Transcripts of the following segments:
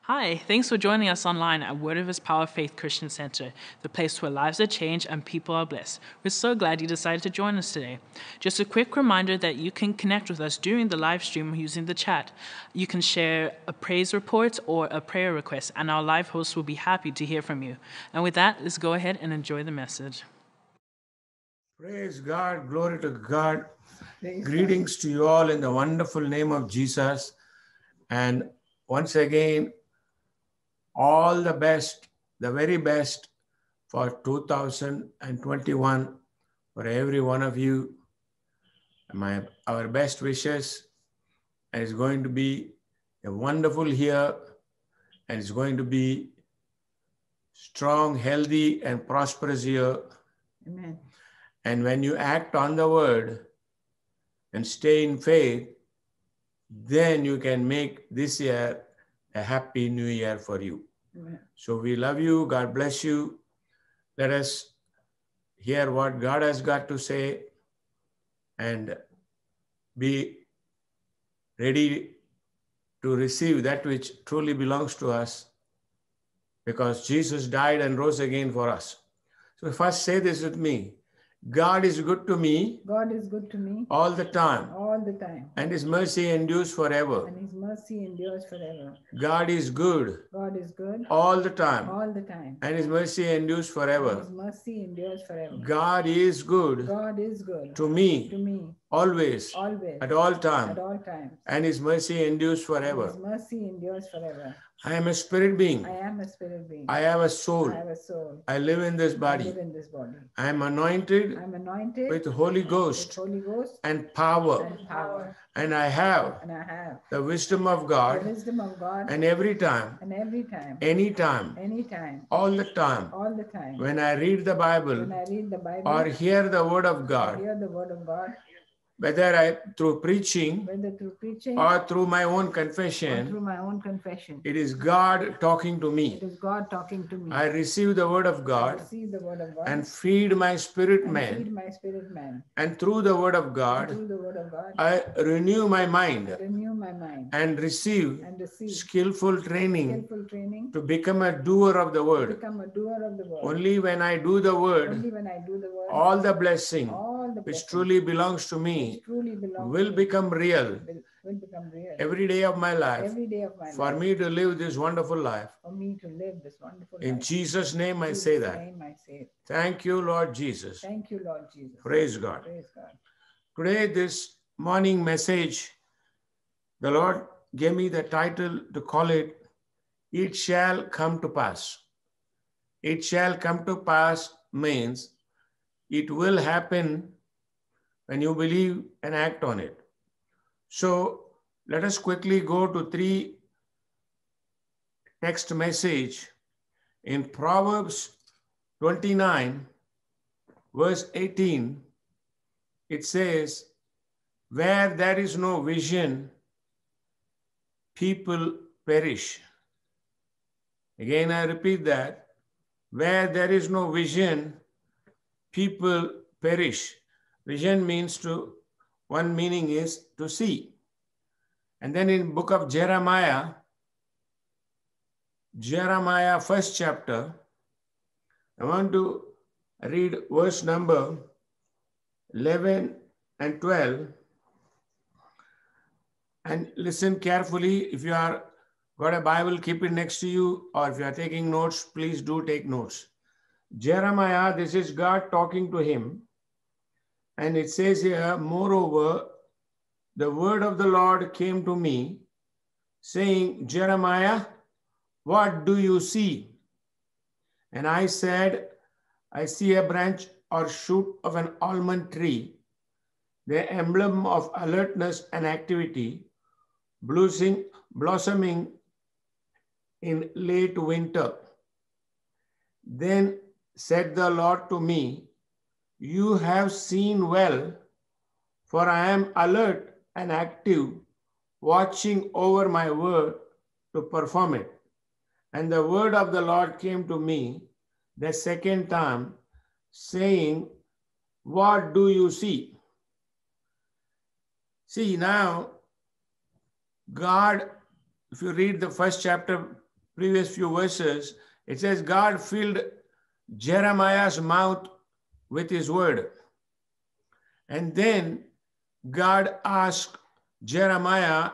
Hi, thanks for joining us online at Word of His Power Faith Christian Center, the place where lives are changed and people are blessed. We're so glad you decided to join us today. Just a quick reminder that you can connect with us during the live stream using the chat. You can share a praise report or a prayer request, and our live host will be happy to hear from you. And with that, let's go ahead and enjoy the message. Praise God, glory to God. Greetings to you all in the wonderful name of Jesus. And once again, all the best, the very best for 2021 for every one of you. Our best wishes. And it's going to be a wonderful year, and it's going to be strong, healthy, and prosperous year. Amen. And when you act on the word and stay in faith, then you can make this year a happy new year for you. Amen. So we love you. God bless you. Let us hear what God has got to say and be ready to receive that which truly belongs to us, because Jesus died and rose again for us. So first say this with me. God is good to me God is good to me all the time, all the time, and his mercy endures forever. and his mercy endures forever. God is good God is good all the time, all the time, and his mercy endures and forever. his mercy endures forever. God is good God is good to me to me always, always, at all at time, all times, and his mercy endures and forever. his mercy endures forever. I am a spirit being. I am a spirit being. I have a I soul. have a soul. I live in this I body. live in this body. I am anointed I am anointed with Holy with Ghost Holy Ghost and power, and power, and I have and I have the wisdom of the God, wisdom of God, and every time, anytime, anytime, all the time, all the time, when I read the Bible when I read the Bible or hear the word of or God, hear the word of God, whether through preaching whether through preaching or through my own or confession, through my own confession, it is God talking to it me. is God talking to me. I receive the word of I God receive the word of God and feed my spirit and man, feed my spirit man. and through the word of And God, through the word of God, I renew my I mind renew my mind and receive and receive skillful training skillful training to become a doer of the to word. become a doer of the word. Only when I do the word, Only when I do the word, all the blessing all the which blessings truly belongs to which me truly belong will to me become real will become real every day of my life every day of my for life, me to live this wonderful life. for me to live this wonderful In life. Jesus' name In I say Jesus' that. name I say it. Thank you, Lord Jesus. Thank you, Lord Jesus. Praise God. Praise God. Today, this morning message, the Lord gave me the title to call it, It Shall Come to Pass. It shall come to pass means it will happen when you believe and act on it. So let us quickly go to three text message in Proverbs 29, verse 18. It says, where there is no vision, people perish. Again, I repeat that. Where there is no vision, people perish. Vision means one meaning is to see. And then in book of Jeremiah, first chapter, I want to read verse number 11 and 12. And listen carefully. If you are got a Bible, keep it next to you. Or if you are taking notes, please do take notes. Jeremiah, this is God talking to him. And it says here, moreover, the word of the Lord came to me, saying, Jeremiah, what do you see? And I said, I see a branch or shoot of an almond tree, the emblem of alertness and activity, blossoming in late winter. Then said the Lord to me, you have seen well, for I am alert and active, watching over my word to perform it. And the word of the Lord came to me the second time, saying, what do you see? See, now, God, if you read the first chapter previous few verses, it says God filled Jeremiah's mouth with his word. And then God asked Jeremiah,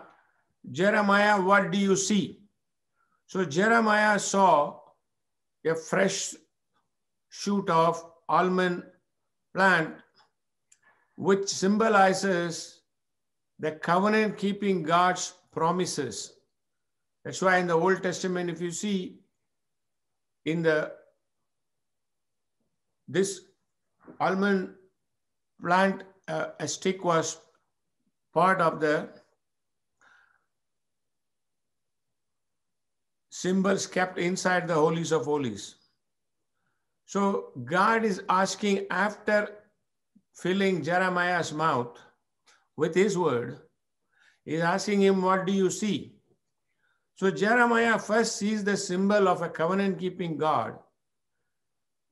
Jeremiah, what do you see? So Jeremiah saw a fresh shoot of almond plant, which symbolizes the covenant keeping God's promises. That's why in the Old Testament, if you see in this almond plant, a stick was part of the symbols kept inside the holies of holies. So God is asking, after filling Jeremiah's mouth with his word, he's asking him, what do you see? So Jeremiah first sees the symbol of a covenant keeping God.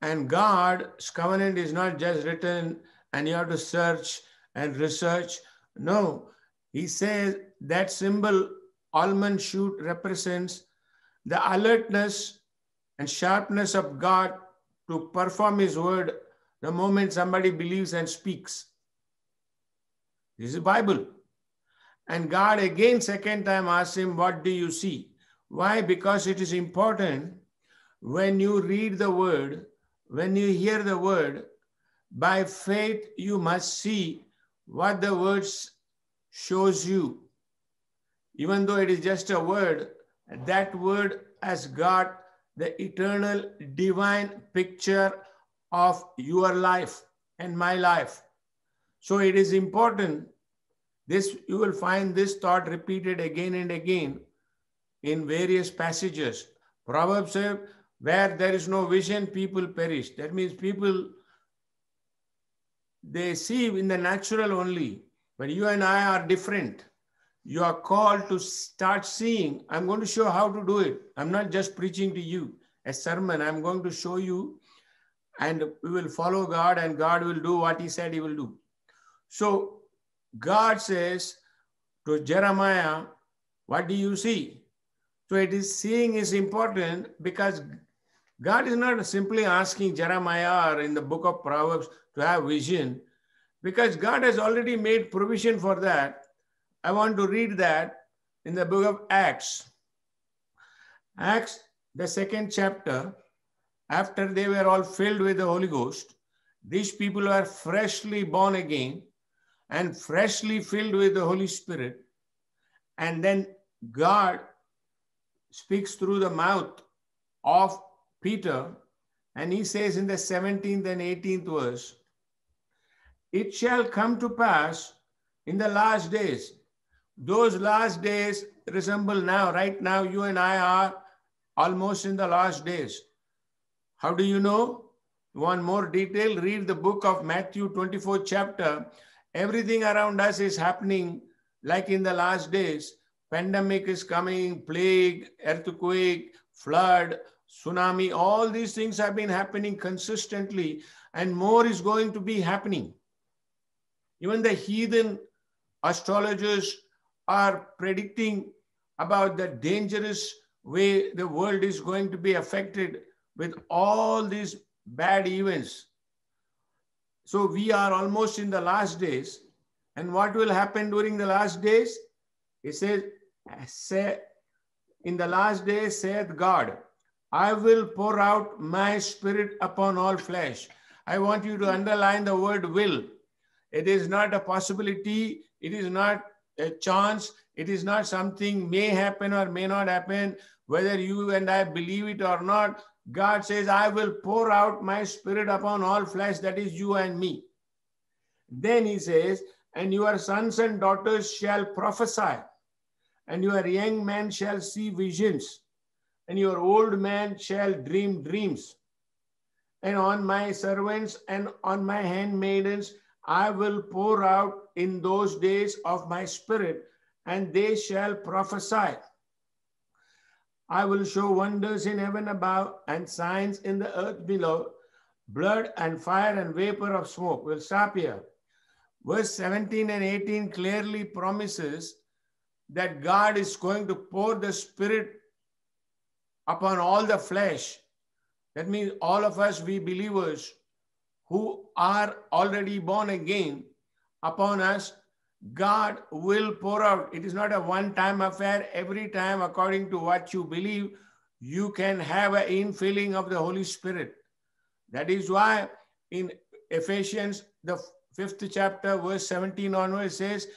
And God's covenant is not just written and you have to search and research. No, he says that symbol, almond shoot, represents the alertness and sharpness of God to perform his word the moment somebody believes and speaks. This is the Bible. And God again, second time, asks him, what do you see? Why? Because it is important when you read the word, when you hear the word, by faith you must see what the words shows you. Even though it is just a word, that word has got the eternal divine picture of your life and my life. So it is important. This, you will find this thought repeated again and again in various passages. Proverbs say, where there is no vision, people perish. That means people, they see in the natural only, but you and I are different. You are called to start seeing. I'm going to show how to do it. I'm not just preaching to you a sermon. I'm going to show you, and we will follow God, and God will do what he said he will do. So God says to Jeremiah, what do you see? So it is, seeing is important, because God is not simply asking Jeremiah or in the book of Proverbs to have vision, because God has already made provision for that. I want to read that in the book of Acts. Acts, the 2nd chapter, after they were all filled with the Holy Ghost, these people were freshly born again and freshly filled with the Holy Spirit. And then God speaks through the mouth of Peter, and he says in the 17th and 18th verse, it shall come to pass in the last days. Those last days resemble now. Right now, you and I are almost in the last days. How do you know? You want more detail? Read the book of Matthew 24th chapter. Everything around us is happening like in the last days. Pandemic is coming, plague, earthquake, flood, tsunami. All these things have been happening consistently, and more is going to be happening. Even the heathen astrologers are predicting about the dangerous way the world is going to be affected with all these bad events. So we are almost in the last days. And what will happen during the last days? It says, in the last days, saith God, I will pour out my spirit upon all flesh. I want you to underline the word will. It is not a possibility. It is not a chance. It is not something may happen or may not happen, whether you and I believe it or not. God says, I will pour out my spirit upon all flesh, that is you and me. Then he says, and your sons and daughters shall prophesy, and your young men shall see visions, and your old man shall dream dreams. And on my servants and on my handmaidens I will pour out in those days of my spirit, and they shall prophesy. I will show wonders in heaven above and signs in the earth below, blood and fire and vapor of smoke. We'll stop here. Verse 17 and 18 clearly promises that God is going to pour the Spirit upon all the flesh. That means all of us, we believers who are already born again, upon us, God will pour out. It is not a one-time affair. Every time, according to what you believe, you can have an infilling of the Holy Spirit. That is why in Ephesians, the 5th chapter, verse 17 onwards says,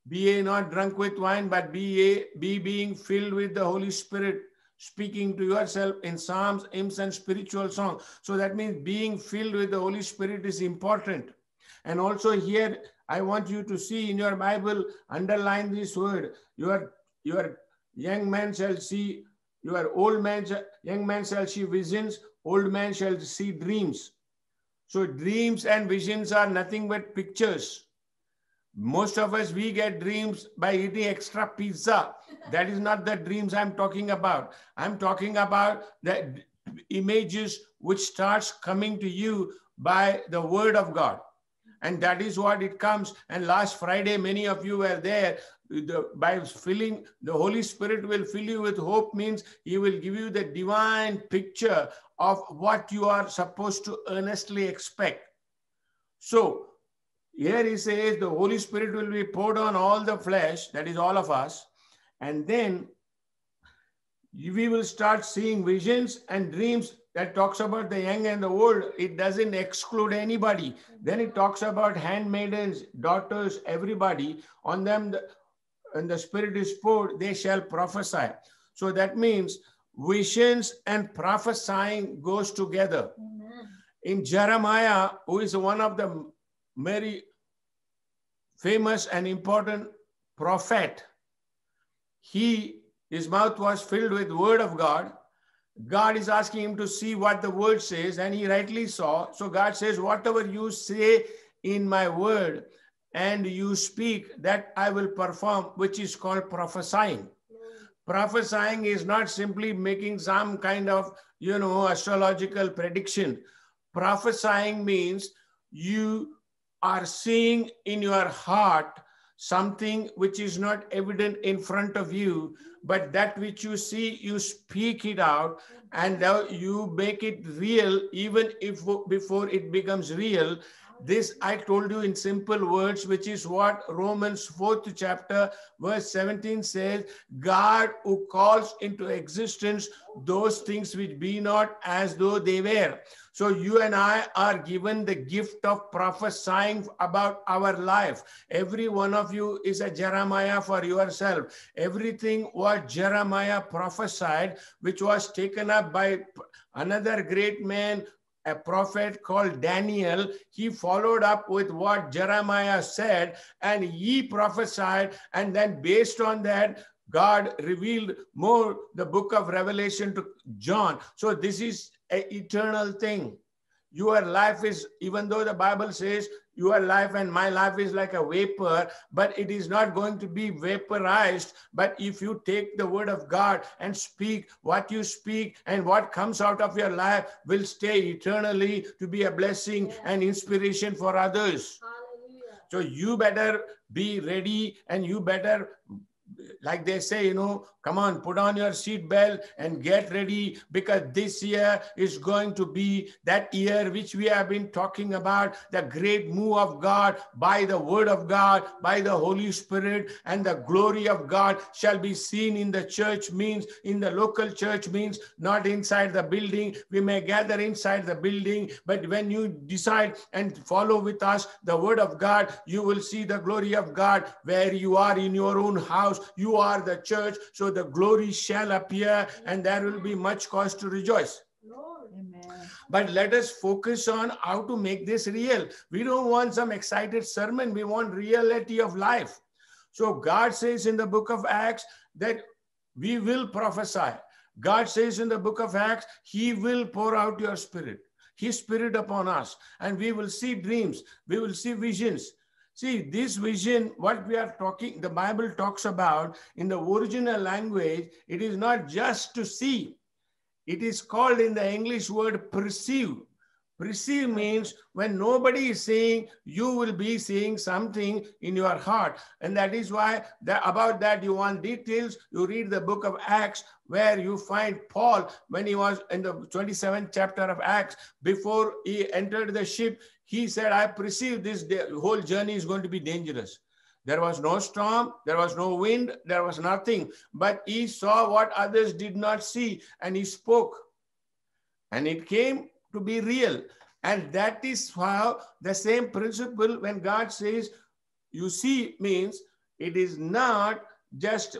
be ye not drunk with wine, but be being filled with the Holy Spirit, speaking to yourself in psalms, hymns, and spiritual songs. So that means being filled with the Holy Spirit is important. And also here, I want you to see in your Bible, underline this word. Your young man shall see, young man shall see visions, old man shall see dreams. So dreams and visions are nothing but pictures. Most of us, we get dreams by eating extra pizza. That is not the dreams I'm talking about. I'm talking about the images which starts coming to you by the word of God. And that is what it comes. And last Friday, many of you were there. By filling, the Holy Spirit will fill you with hope, means He will give you the divine picture of what you are supposed to earnestly expect. So here He says the Holy Spirit will be poured on all the flesh, that is all of us. And then we will start seeing visions and dreams. That talks about the young and the old. It doesn't exclude anybody. Then it talks about handmaidens, daughters, everybody. On them, when the Spirit is poured, they shall prophesy. So that means visions and prophesying goes together. Amen. In Jeremiah, who is one of the very famous and important prophet, his mouth was filled with word of God. God is asking him to see what the word says, and he rightly saw. So God says, whatever you say in my word and you speak, that I will perform, which is called prophesying. Prophesying is not simply making some kind of, astrological prediction. Prophesying means you are seeing in your heart something which is not evident in front of you, but that which you see, you speak it out, and you make it real, even if before it becomes real. This I told you in simple words, which is what Romans 4th chapter verse 17 says, God who calls into existence those things which be not as though they were. So you and I are given the gift of prophesying about our life. Every one of you is a Jeremiah for yourself. Everything what Jeremiah prophesied, which was taken up by another great man, a prophet called Daniel, he followed up with what Jeremiah said, and he prophesied, and then based on that, God revealed more the book of Revelation to John. So this is an eternal thing. Your life is, even though the Bible says your life and my life is like a vapor, but it is not going to be vaporized. But if you take the word of God and speak, what you speak and what comes out of your life will stay eternally to be a blessing and inspiration for others. Hallelujah. So you better be ready, and you better, like they say, come on, put on your seat belt and get ready, because this year is going to be that year which we have been talking about, the great move of God by the word of God, by the Holy Spirit, and the glory of God shall be seen in the church, means in the local church, means not inside the building. We may gather inside the building, but when you decide and follow with us the word of God, you will see the glory of God where you are in your own house. You are the church, so the glory shall appear, and there will be much cause to rejoice. Amen. But let us focus on how to make this real. We don't want some excited sermon. We want reality of life. So God says in the book of Acts that we will prophesy. God says in the book of Acts, He will pour out your spirit, His spirit upon us, and we will see dreams. We will see visions. See, this vision, what we are talking, the Bible talks about in the original language, it is not just to see. It is called in the English word perceive. Perceive means when nobody is seeing, you will be seeing something in your heart. And that is why about that you want details. You read the book of Acts where you find Paul when he was in the 27th chapter of Acts, before he entered the ship, he said, I perceive this whole journey is going to be dangerous. There was no storm, there was no wind, there was nothing. But he saw what others did not see and he spoke. And it came to be real. And that is how the same principle when God says, you see, means it is not just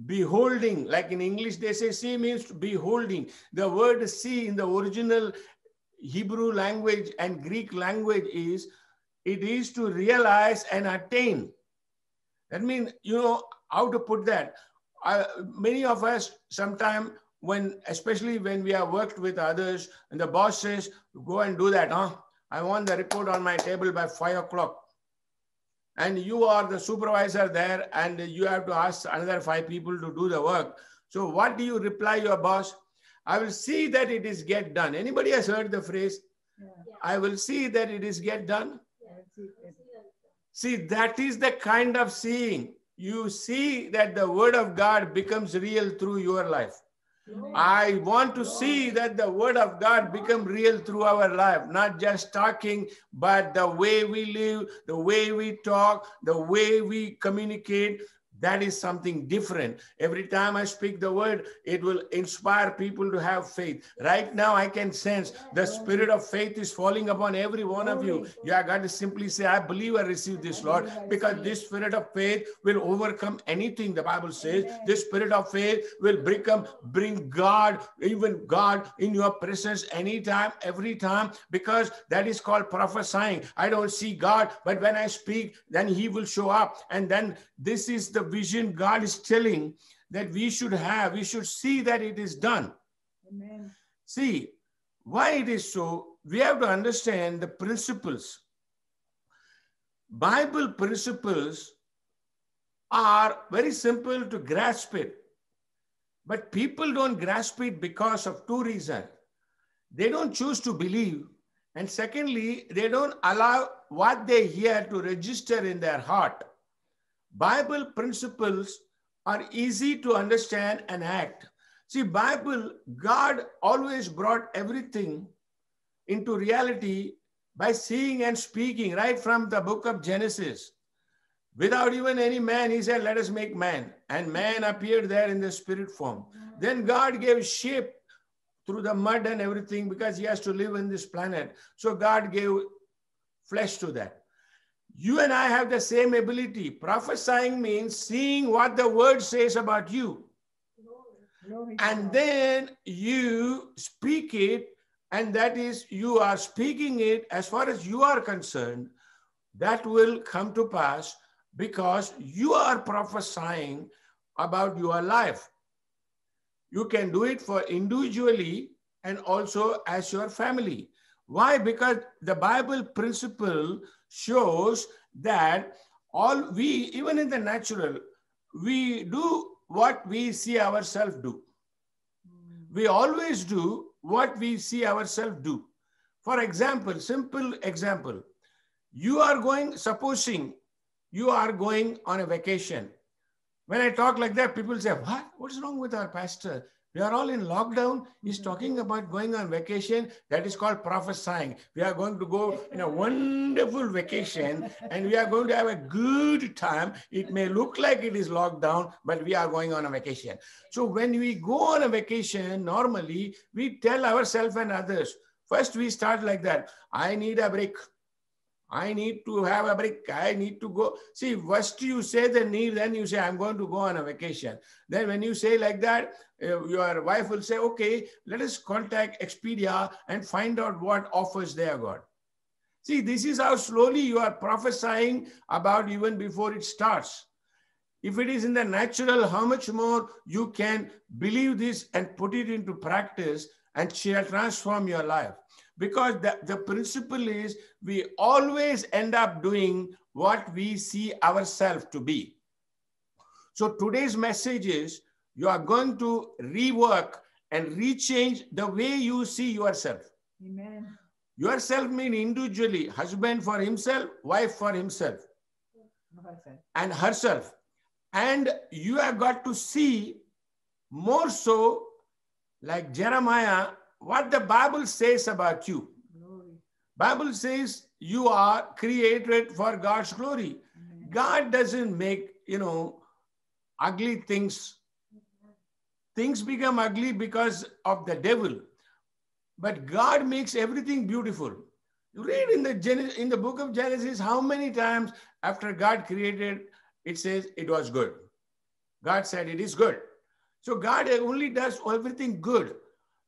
beholding. Like in English, they say see means beholding. The word see in the original Hebrew language and Greek language is, it is to realize and attain. That means, you know, how to put that. Many of us sometimes, especially when we have worked with others and the boss says, go and do that, huh? I want the report on my table by 5 o'clock. And you are the supervisor there and you have to ask another 5 people to do the work. So what do you reply your boss? I will see that it is get done. Anybody has heard the phrase? Yeah. I will see that it is get done. Yeah. See, that is the kind of seeing. You see that the word of God becomes real through your life. Amen. I want to see that the word of God become real through our life, not just talking, but the way we live, the way we talk, the way we communicate. That is something different. Every time I speak the word, it will inspire people to have faith. Right now, I can sense the spirit of faith is falling upon every one of you. You have got to simply say, I believe I received this, Lord, because this spirit of faith will overcome anything. The Bible says this spirit of faith will bring God, even God in your presence anytime, every time, because that is called prophesying. I don't see God, but when I speak, then he will show up. And then this is the vision God is telling that we should have. We should see that it is done. Amen. See, why it is so, we have to understand the principles. Bible principles are very simple to grasp it. But people don't grasp it because of 2 reasons. They don't choose to believe. And secondly, they don't allow what they hear to register in their heart. Bible principles are easy to understand and act. See, Bible, God always brought everything into reality by seeing and speaking right from the book of Genesis. Without even any man, he said, let us make man. And man appeared there in the spirit form. Then God gave shape through the mud and everything because he has to live in this planet. So God gave flesh to that. You and I have the same ability. Prophesying means seeing what the word says about you. And then you speak it, and that is, you are speaking it as far as you are concerned. That will come to pass because you are prophesying about your life. You can do it for individually and also as your family. Why? Because the Bible principle shows that even in the natural, we do what we see ourselves do. We always do what we see ourselves do. For example, simple example, supposing you are going on a vacation. When I talk like that, people say, what is wrong with our pastor? We are all in lockdown. He's talking about going on vacation. That is called prophesying. We are going to go in a wonderful vacation and we are going to have a good time. It may look like it is lockdown, but we are going on a vacation. So when we go on a vacation, normally we tell ourselves and others, first we start like that. I need a break. I need to have a break. I need to go. See, first you say the need, then you say, I'm going to go on a vacation. Then when you say like that, your wife will say, okay, let us contact Expedia and find out what offers they have got. See, this is how slowly you are prophesying about even before it starts. If it is in the natural, how much more you can believe this and put it into practice and shall transform your life. Because the principle is we always end up doing what we see ourselves to be. So today's message is you are going to rework and rechange the way you see yourself. Amen. Yourself means individually, husband for himself, wife for himself and herself. And you have got to see more so, like Jeremiah, what the Bible says about you. Glory. Bible says you are created for God's glory. Amen. God doesn't make, ugly things. Things become ugly because of the devil. But God makes everything beautiful. You read in the book of Genesis, how many times after God created, it says it was good. God said it is good. So God only does everything good.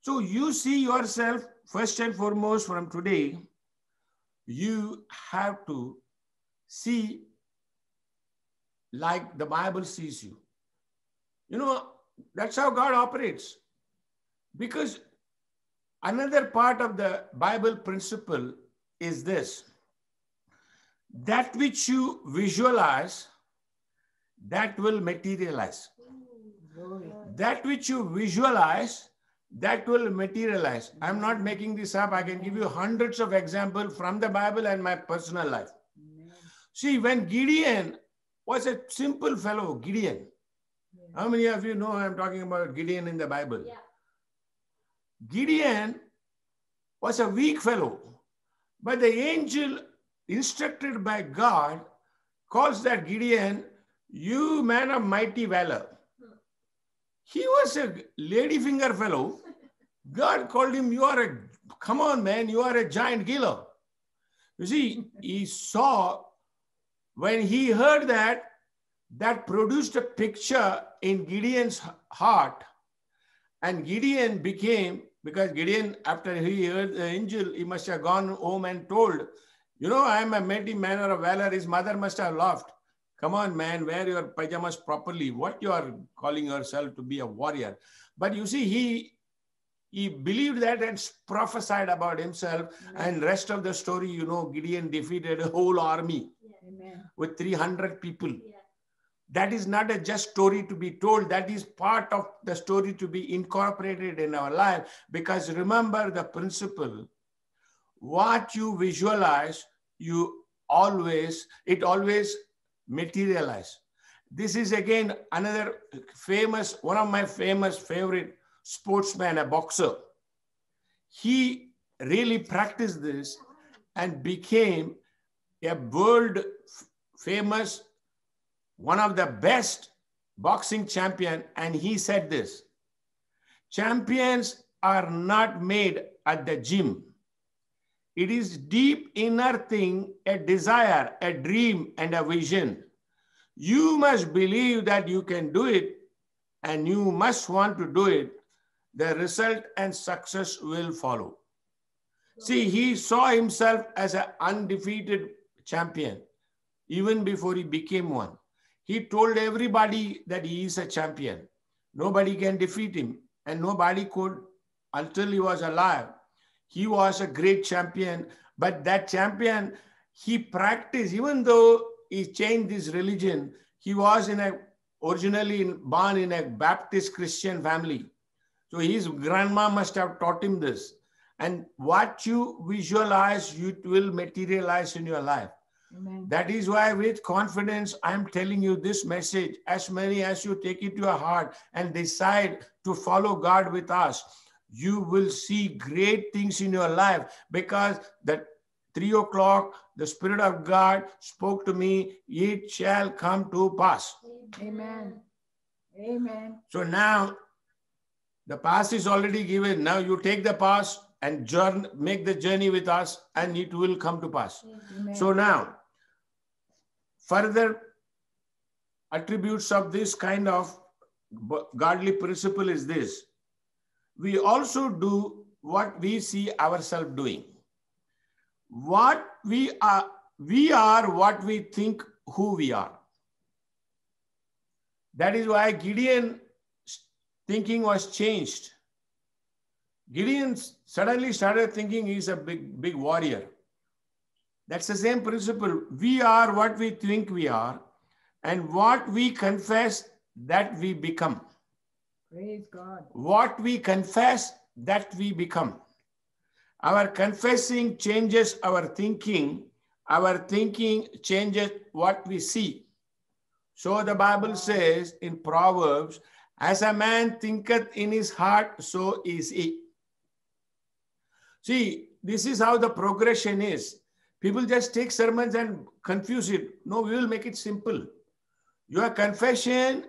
So you see yourself, first and foremost from today, you have to see like the Bible sees you. That's how God operates. Because another part of the Bible principle is this: that which you visualize, that will materialize. Glory. That which you visualize, that will materialize. I'm not making this up. I can give you hundreds of examples from the Bible and my personal life. Amen. See, when Gideon was a simple fellow, Gideon. How many of you know I'm talking about Gideon in the Bible? Yeah. Gideon was a weak fellow, but the angel instructed by God calls that Gideon, you man of mighty valor. He was a ladyfinger fellow. God called him, come on man, you are a giant killer. You see, he saw, when he heard that produced a picture in Gideon's heart. And Gideon became, because Gideon, after he heard the angel, he must have gone home and told, I am a mighty man of valor. His mother must have laughed. Come on, man, wear your pajamas properly. What you are calling yourself to be a warrior? But you see, he believed that and prophesied about himself. And rest of the story, Gideon defeated a whole army Amen. with 300 people. Yeah. That is not a just story to be told. That is part of the story to be incorporated in our life. Because remember the principle, what you visualize, it always materialize. This is again another one of my famous favorite sportsman, a boxer. He really practiced this and became a world famous, one of the best boxing champion. And he said this: champions are not made at the gym. It is deep inner thing, a desire, a dream, and a vision. You must believe that you can do it, and you must want to do it. The result and success will follow. See, he saw himself as an undefeated champion, even before he became one. He told everybody that he is a champion. Nobody can defeat him, and nobody could until he was alive. He was a great champion, but that champion, he practiced, even though he changed his religion, he was originally born in a Baptist Christian family. So his grandma must have taught him this. And what you visualize, it will materialize in your life. Amen. That is why with confidence, I'm telling you this message. As many as you take it to your heart and decide to follow God with us, you will see great things in your life, because that 3 o'clock, the Spirit of God spoke to me, it shall come to pass. Amen. Amen. So now the pass is already given. Now you take the pass and make the journey with us, and it will come to pass. Amen. So now, further attributes of this kind of godly principle is this: we also do what we see ourselves doing. What we are what we think who we are. That is why Gideon's thinking was changed. Gideon suddenly started thinking he's a big warrior. That's the same principle. We are what we think we are, and what we confess, that we become. Praise God. What we confess, that we become. Our confessing changes our thinking changes what we see. So the Bible says in Proverbs, as a man thinketh in his heart, so is he. See, this is how the progression is. People just take sermons and confuse it. No, we will make it simple. Your confession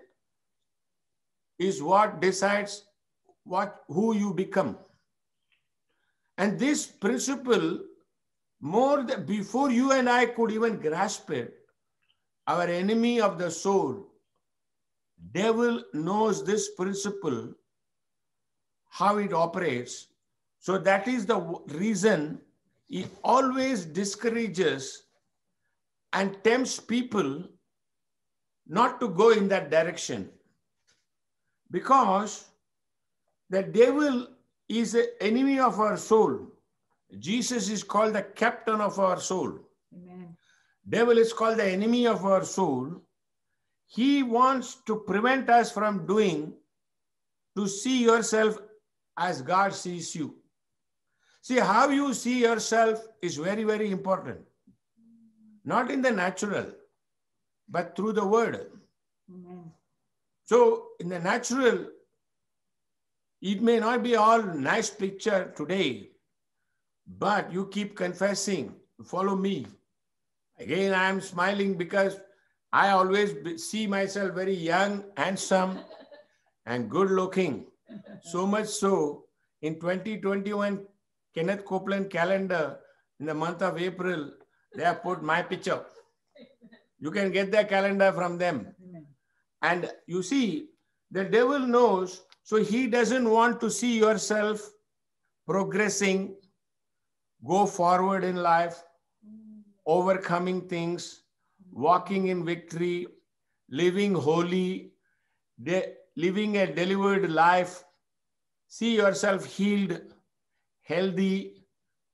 is what decides who you become. And this principle, before you and I could even grasp it, our enemy of the soul, devil, knows this principle, how it operates. So that is the reason he always discourages and tempts people not to go in that direction. Because the devil is an enemy of our soul. Jesus is called the captain of our soul. Amen. Devil is called the enemy of our soul. He wants to prevent us from to see yourself as God sees you. See, how you see yourself is very, very important. Not in the natural, but through the word. Amen. So in the natural, it may not be all nice picture today, but you keep confessing, follow me. Again, I am smiling because I always see myself very young, handsome, and good looking. So much so, in 2021, Kenneth Copeland calendar, in the month of April, they have put my picture. You can get their calendar from them. Amen. And you see, the devil knows, so he doesn't want to see yourself progressing, go forward in life, overcoming things, walking in victory, living holy, living a delivered life, see yourself healed, healthy,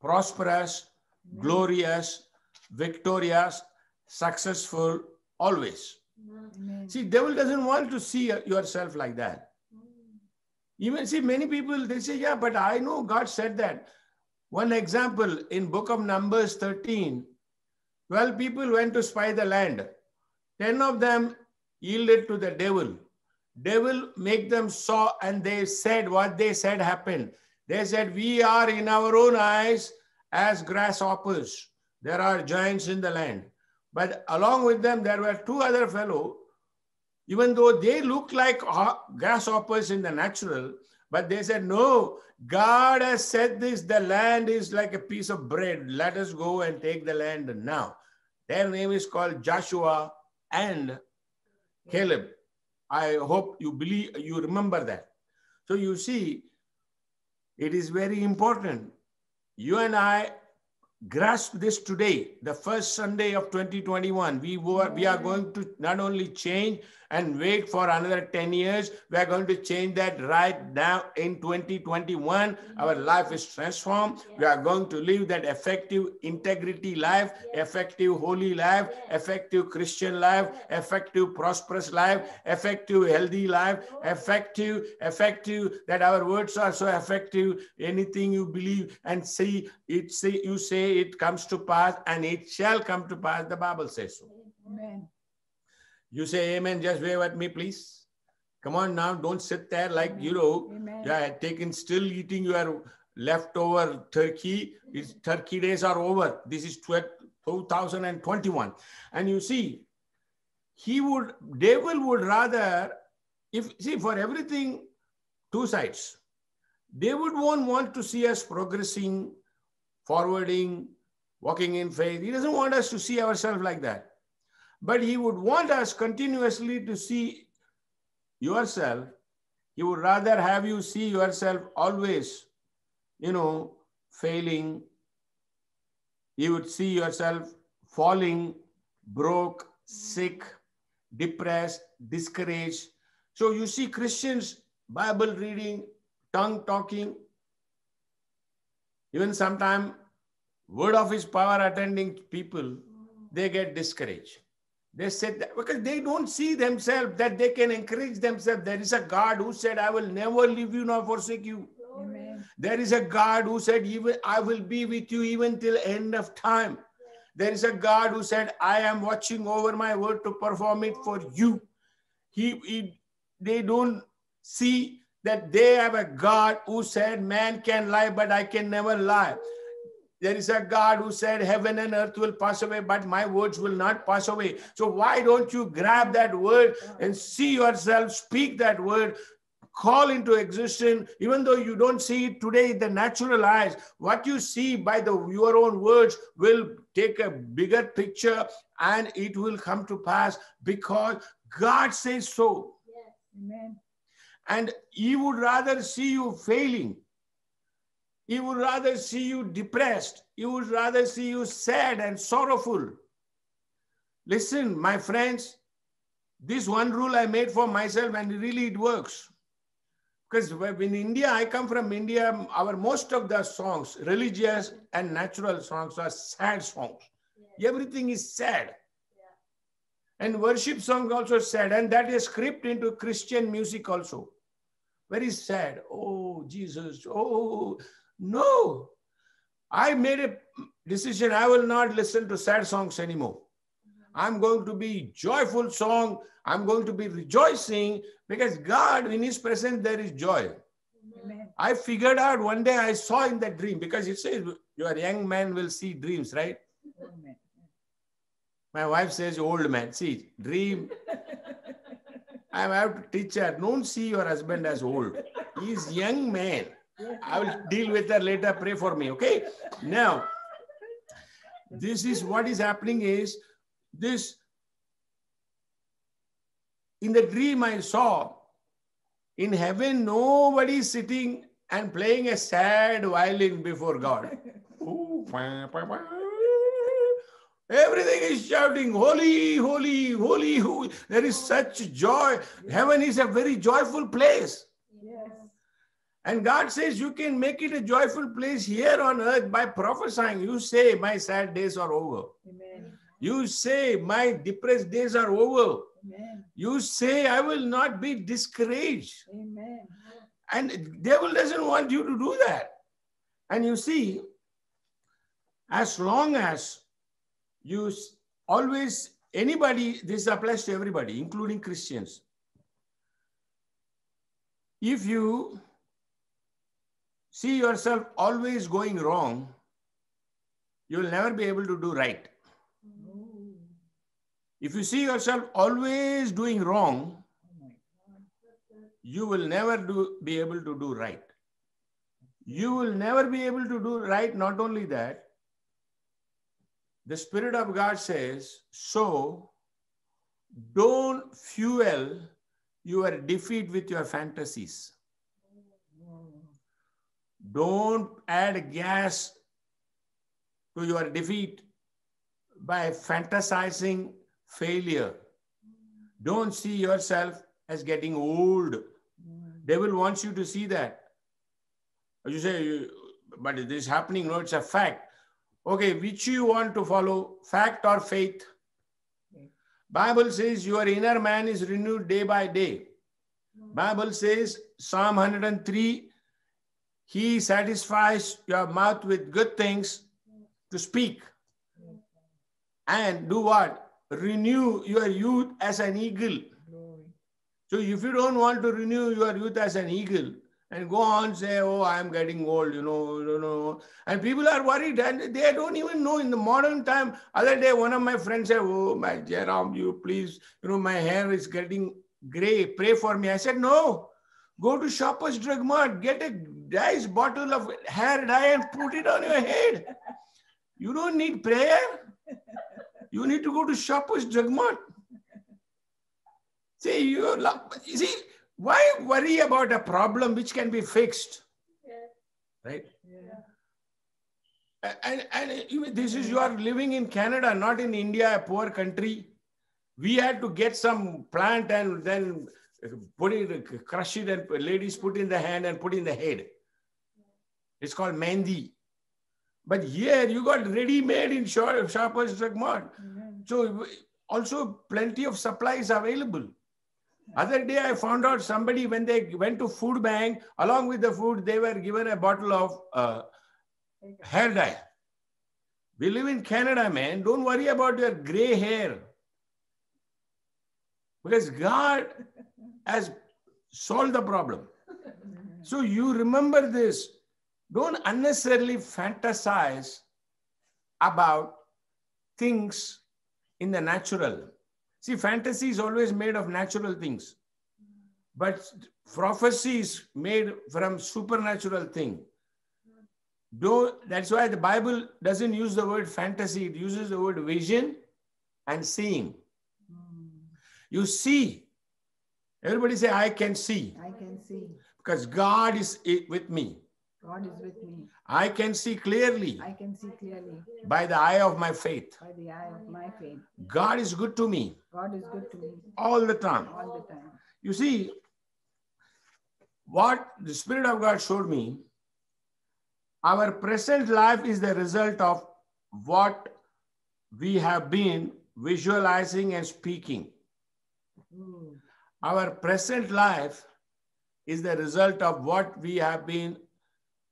prosperous, glorious, victorious, successful, always. Amen. See, devil doesn't want to see yourself like that. Even see, many people, they say, yeah, but I know God said that. One example, in book of Numbers 13, 12 people went to spy the land. 10 of them yielded to the devil. Devil make them saw, and they said what they said happened. They said, we are in our own eyes as grasshoppers. There are giants in the land. But along with them, there were two other fellows, even though they looked like grasshoppers in the natural, but they said, no, God has said this, the land is like a piece of bread. Let us go and take the land now. Their name is called Joshua and Caleb. I hope you remember that. So you see, it is very important. You and I grasp this today, the first Sunday of 2021. We are going to not only change and wait for another 10 years, we are going to change that right now in 2021. Our life is transformed. We are going to live that effective integrity life, effective holy life, effective Christian life, effective prosperous life, effective healthy life, effective, that our words are so effective. Anything you believe and say, you say it comes to pass, and it shall come to pass. The Bible says so. Amen. You say amen, just wave at me, please. Come on now, don't sit there like, Amen. still eating your leftover turkey. Turkey days are over. This is 2021. And you see, devil would rather, for everything, two sides. They won't want to see us progressing, forwarding, walking in faith. He doesn't want us to see ourselves like that. But he would want us continuously to see yourself. He would rather have you see yourself always, failing. You would see yourself falling, broke, sick, depressed, discouraged. So you see Christians, Bible reading, tongue talking, even sometimes word of his power attending people, they get discouraged. They said that because they don't see themselves that they can encourage themselves. There is a God who said, I will never leave you nor forsake you. Amen. There is a God who said, even I will be with you even till end of time. There is a God who said, I am watching over my word to perform it for you. They don't see that they have a God who said, man can lie, but I can never lie. There is a God who said, heaven and earth will pass away, but my words will not pass away. So why don't you grab that word and see yourself, speak that word, call into existence, even though you don't see it today in the natural eyes. What you see by your own words will take a bigger picture and it will come to pass because God says so. Yes. Amen. And He would rather see you failing. He would rather see you depressed. He would rather see you sad and sorrowful. Listen, my friends, this one rule I made for myself, and really it works. Because in India, I come from India, most of the songs, religious and natural songs, are sad songs. Yeah. Everything is sad. Yeah. And worship songs also sad. And that is script into Christian music also. Very sad. Oh, Jesus. Oh, no. I made a decision. I will not listen to sad songs anymore. I'm going to be joyful song. I'm going to be rejoicing because God, in His presence, there is joy. Amen. I figured out one day I saw in that dream, because it says your young man will see dreams, right? Amen. My wife says old man. See, dream. I have to teach her, don't see your husband as old. He's young man. I will deal with her later. Pray for me, okay? Now, this is what is happening is, this, in the dream I saw, in heaven, nobody is sitting and playing a sad violin before God. Everything is shouting, holy, holy, holy, holy. There is such joy. Heaven is a very joyful place. Yes. And God says you can make it a joyful place here on earth by prophesying. You say, my sad days are over. Amen. You say, my depressed days are over. Amen. You say, I will not be discouraged. Amen. And the devil doesn't want you to do that. And you see, as long as you always, anybody, this applies to everybody, including Christians. If you see yourself always going wrong, you will never be able to do right. If you see yourself always doing wrong, you will never be able to do right. You will never be able to do right. Not only that, the Spirit of God says, so don't fuel your defeat with your fantasies. Don't add gas to your defeat by fantasizing failure. Don't see yourself as getting old. Devil wants you to see that. You say, but this is happening. No, it's a fact. Okay, which you want to follow, fact or faith? Bible says your inner man is renewed day by day. Bible says, Psalm 103, He satisfies your mouth with good things to speak. And do what? Renew your youth as an eagle. So if you don't want to renew your youth as an eagle, and go on say, oh, I'm getting old, you know. And people are worried and they don't even know in the modern time. Other day, one of my friends said, oh, my Jairam, you please, my hair is getting gray. Pray for me. I said, no, go to Shoppers Drug Mart, get a nice bottle of hair dye and put it on your head. You don't need prayer. You need to go to Shoppers Drug Mart. See, why worry about a problem which can be fixed? Yeah. Right? Yeah. And this is, you are living in Canada, not in India, a poor country. We had to get some plant and then put it, crush it, and ladies put in the hand and put in the head. It's called Mehndi. But here you got ready-made in Shoppers Drug Mart. So also plenty of supplies available. Other day I found out somebody, when they went to food bank, along with the food, they were given a bottle of hair dye. We live in Canada, man. Don't worry about your gray hair. Because God has solved the problem. So you remember this. Don't unnecessarily fantasize about things in the natural. See, fantasy is always made of natural things. But prophecy is made from supernatural thing. That's why the Bible doesn't use the word fantasy. It uses the word vision and seeing. You see. Everybody say, I can see. I can see. Because God is with me. God is with me. I can see clearly. I can see clearly. By the eye of my faith. By the eye of my faith. God is good to me. God is good to me. All the time. All the time. You see, what the Spirit of God showed me, our present life is the result of what we have been visualizing and speaking. Our present life is the result of what we have been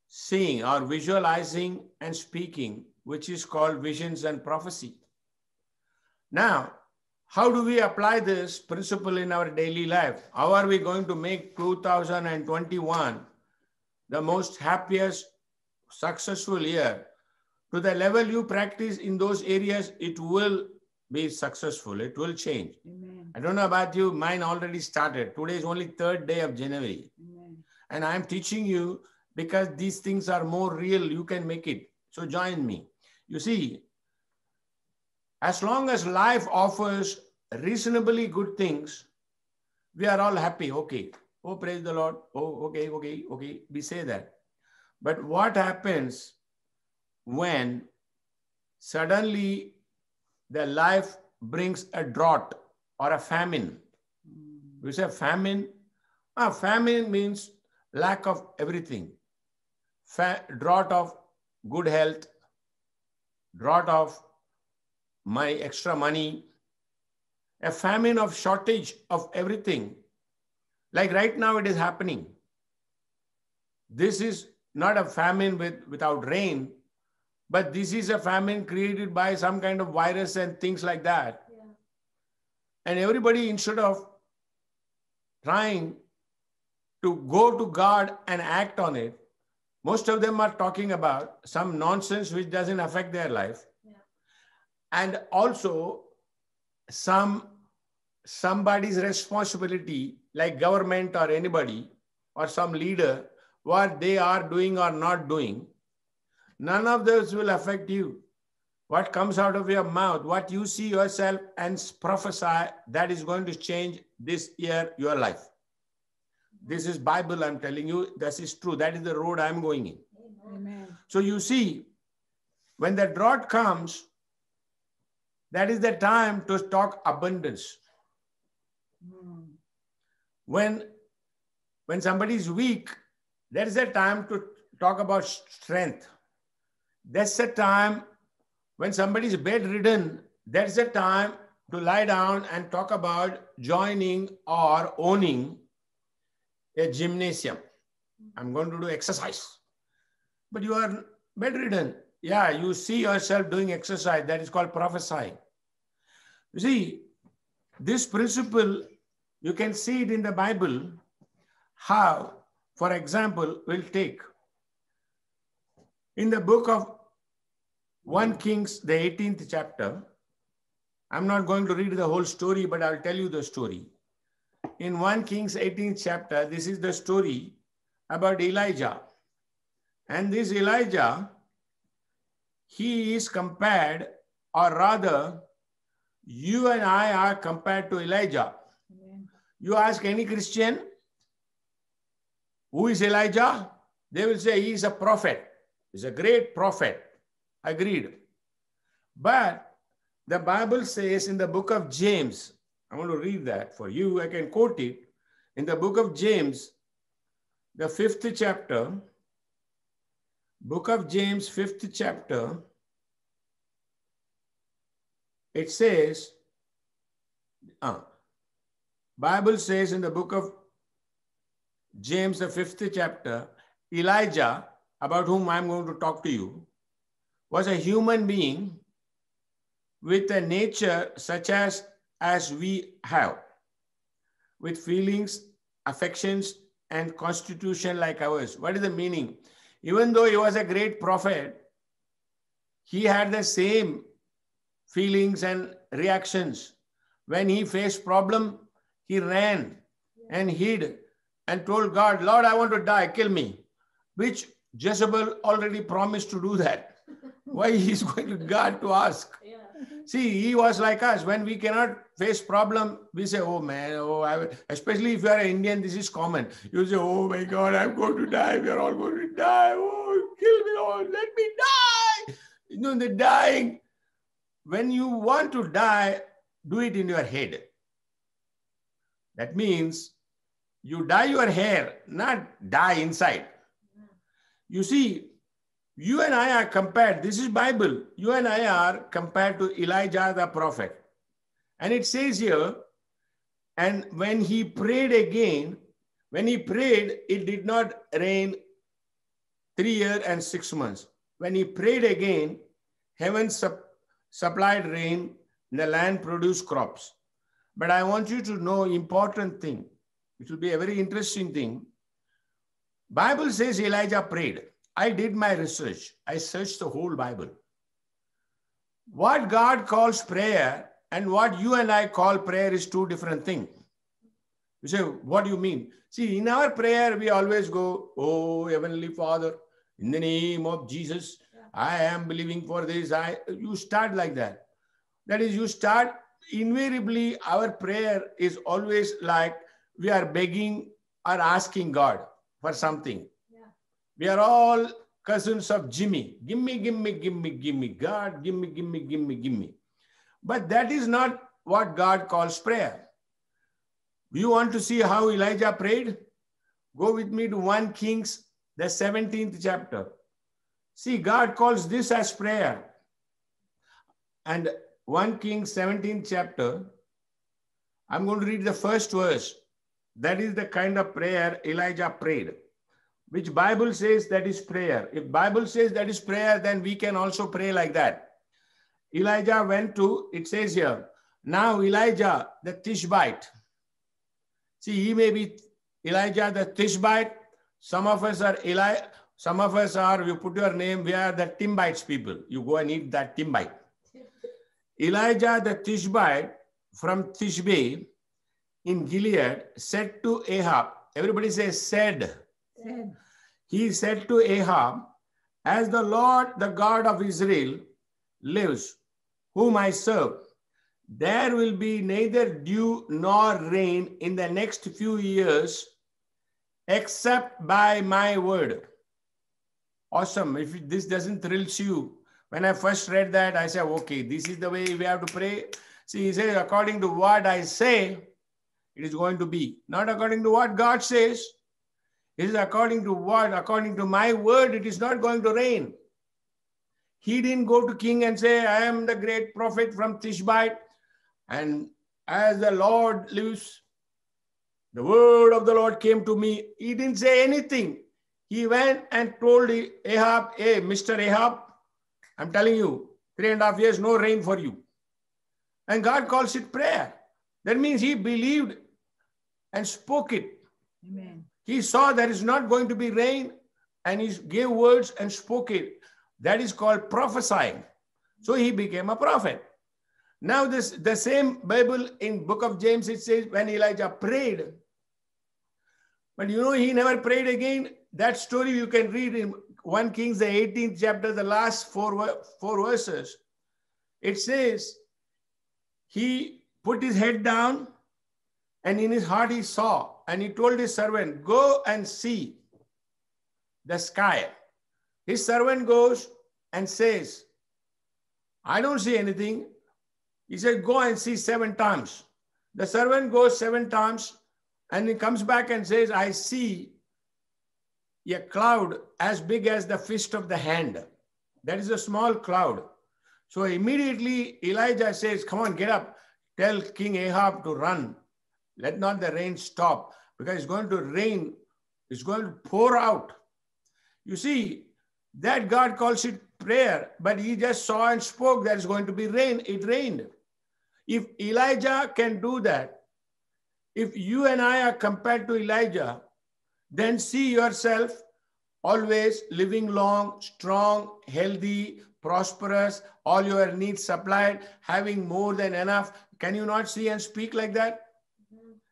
seeing or visualizing and speaking, which is called visions and prophecy. Now, how do we apply this principle in our daily life? How are we going to make 2021 the most happiest, successful year? To the level you practice in those areas, it will be successful. It will change. Amen. I don't know about you. Mine already started. Today is only 3rd day of January. Amen. And I'm teaching you because these things are more real. You can make it. So join me. You see, as long as life offers reasonably good things, we are all happy. Okay. Oh, praise the Lord. Oh, okay. We say that. But what happens when suddenly the life brings a drought or a famine? We say famine. Famine means lack of everything. Drought of good health, drought of extra money, a famine of shortage of everything. Like right now it is happening. This is not a famine without rain, but this is a famine created by some kind of virus and things like that. Yeah. And everybody, instead of trying to go to God and act on it, most of them are talking about some nonsense which doesn't affect their life. Yeah. And also somebody's responsibility, like government or anybody or some leader, what they are doing or not doing. None of those will affect you. What comes out of your mouth, what you see yourself and prophesy, that is going to change this year your life. This is Bible, I'm telling you. This is true. That is the road I'm going in. Amen. So you see, when the drought comes, that is the time to talk abundance. When somebody is weak, that is the time to talk about strength. That's the time when somebody is bedridden. That's the time to lie down and talk about joining or owning a gymnasium. I'm going to do exercise. But you are bedridden. Yeah, you see yourself doing exercise. That is called prophesying. You see, this principle, you can see it in the Bible. How, for example, we'll take in the book of 1 Kings, the 18th chapter. I'm not going to read the whole story, but I'll tell you the story. In 1 Kings 18th chapter, this is the story about Elijah. And this Elijah, he is compared, or rather, you and I are compared to Elijah. Amen. You ask any Christian, who is Elijah? They will say he is a prophet. He's a great prophet. Agreed. But the Bible says in the book of James, I want to read that for you. I can quote it. In the book of James, the 5th chapter, book of James, 5th chapter, it says, Bible says in the book of James, the 5th chapter, Elijah, about whom I'm going to talk to you, was a human being with a nature such as we have, with feelings, affections, and constitution like ours. What is the meaning? Even though he was a great prophet, he had the same feelings and reactions. When he faced problem, he ran and hid and told God, Lord, I want to die, kill me. Which Jezebel already promised to do that. Why he's going to God to ask? See, he was like us. When we cannot face problem, we say, oh man, especially if you are an Indian, this is common. You say, oh my God, I'm going to die. We are all going to die. Oh, kill me, Lord, let me die. You know, the dying. When you want to die, do it in your head. That means you dye your hair, not die inside. You see, you and I are compared. This is Bible. You and I are compared to Elijah the prophet. And it says here, and when he prayed again, when he prayed, it did not rain 3 years and 6 months. When he prayed again, heaven supplied rain, the land produced crops. But I want you to know important thing. It will be a very interesting thing. Bible says Elijah prayed. I did my research. I searched the whole Bible. What God calls prayer and what you and I call prayer is two different things. You say, what do you mean? See, in our prayer, we always go, oh, Heavenly Father, in the name of Jesus, I am believing for this. You start like that. That is, you start, invariably, our prayer is always like we are begging or asking God for something. We are all cousins of Jimmy. Give me, give me, give me, give me. God, give me, give me, give me, give me. But that is not what God calls prayer. Do you want to see how Elijah prayed? Go with me to 1 Kings, the 17th chapter. See, God calls this as prayer. And 1 Kings 17th chapter, I'm going to read the first verse. That is the kind of prayer Elijah prayed. Which Bible says that is prayer. If Bible says that is prayer, then we can also pray like that. Elijah went to, it says here, now Elijah the Tishbite. See, he may be Elijah the Tishbite. Some of us are you put your name, we are the Timbites people. You go and eat that Timbite. Elijah the Tishbite from Tishbe in Gilead said to Ahab, everybody says said. He said to Ahab, as the Lord, the God of Israel, lives, whom I serve, there will be neither dew nor rain in the next few years, except by my word. Awesome. If this doesn't thrill you, when I first read that, I said, okay, this is the way we have to pray. See, he says, according to what I say, it is going to be. Not according to what God says. It is according to what? According to my word, it is not going to rain. He didn't go to king and say, I am the great prophet from Tishbite. And as the Lord lives, the word of the Lord came to me. He didn't say anything. He went and told Ahab, hey, Mr. Ahab, I'm telling you, 3.5 years, no rain for you. And God calls it prayer. That means he believed and spoke it. Amen. He saw there is not going to be rain and he gave words and spoke it. That is called prophesying. So he became a prophet. Now the same Bible in book of James, it says when Elijah prayed, but you know, he never prayed again. That story you can read in 1 Kings, the 18th chapter, the last four verses. It says, he put his head down and in his heart he saw, and he told his servant, go and see the sky. His servant goes and says, I don't see anything. He said, go and see 7 times. The servant goes 7 times and he comes back and says, I see a cloud as big as the fist of the hand. That is a small cloud. So immediately Elijah says, come on, get up. Tell King Ahab to run Let not the rain stop, because it's going to rain, it's going to pour out. You see, that God calls it prayer, but he just saw and spoke that it's going to be rain. It rained. If Elijah can do that, if you and I are compared to Elijah, then see yourself always living long, strong, healthy, prosperous, all your needs supplied, having more than enough. Can you not see and speak like that?